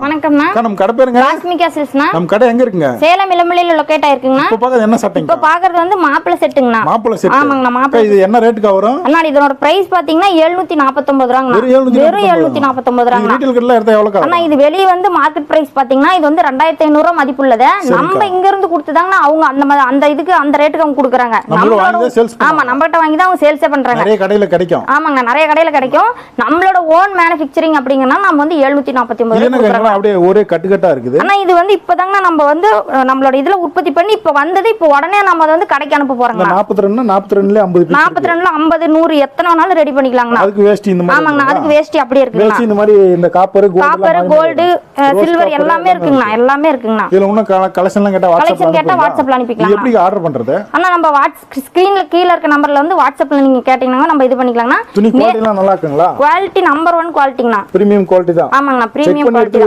வணக்கம்ண்ணா. நம்ம கடை பேருங்க ராஸ்மிகா சில்க்ஸ்ண்ணா. நம்ம கடை எங்க இருக்குங்க? சேலம் இளம்பிள்ளையில லொகேட் ஆயிருக்குங்கண்ணா. இப்போ பாக்குறது என்ன சட்டைங்க? இப்போ பாக்குறது வந்து மாப்பிளை செட்டுங்கண்ணா. மாப்பிளை செட். ஆமாங்கண்ணா, மாப்பிளை. இது என்ன ரேட்டுக்கு வரும்? அண்ணா இதோட பிரைஸ் பாத்தீங்கன்னா 749 ரூபாங்கண்ணா. வெறும் 749 ரூபாங்கண்ணா. ரீட்டைல் கடைல எடுத்தா எவ்வளவு? அண்ணா இது வெளிய வந்து மார்க்கெட் பிரைஸ் பாத்தீங்கன்னா இது வந்து 2500 ரூபாய் மதிப்புள்ளது. நம்ம இங்க இருந்து கொடுத்துதாங்கண்ணா அவங்க அந்த இதுக்கு அந்த ரேட்டுக்கு அவங்க கொடுக்குறாங்க. ஆமா, நம்மகிட்ட வாங்கி தான் அவங்க சேல்ஸே பண்றாங்க. நிறைய கடையில கிடைக்கும். ஆமாங்க, நிறைய கடையில கிடைக்கும். நம்மளோட ஓன் மேனுஃபேக்சரிங் அப்படிங்கன்னா நம்ம வந்து 749 ரூபாய். அப்படியே ஒரே கட்டுக்கட்டா இருக்குது. ஆனா இது வந்து இப்பதாங்க நம்ம வந்து நம்மளோட இதுல உற்பத்தி பண்ணி இப்ப வந்தது. இப்ப உடனே நம்ம அதை வந்து கடைக்கு அனுப்ப போறோங்க. 42ல 50 42ல 50 100 எத்தனை வேணாலும் ரெடி பண்ணிக்கலாங்கண்ணா. அதுக்கு வேஷ்டி இந்த மாதிரி. ஆமாங்கண்ணா, அதுக்கு வேஷ்டி அப்படியே இருக்குங்க. வேஷ்டி இந்த மாதிரி இந்த காப்பர் கோல்டு சில்வர் எல்லாமே இருக்குங்கண்ணா. எல்லாமே இருக்குங்கண்ணா. இதுல இன்னும் கலெக்ஷன்லாம் கேட்டா வாட்ஸ்அப்ல அனுப்பிக்கலாம். எப்படி ஆர்டர் பண்றது? அண்ணா நம்ம ஸ்கிரீன்ல கீழ இருக்க நம்பர்ல வந்து வாட்ஸ்அப்ல நீங்க கேட்டீங்கன்னா நம்ம இது பண்ணிக்கலாம்னா. துணி குவாலிட்டி எல்லாம் நல்லா இருக்குங்களா? Quality number 1 குவாலிட்டிங்கண்ணா. பிரீமியம் குவாலிட்டி தான். ஆமாங்கண்ணா, பிரீமியம் குவாலிட்டி.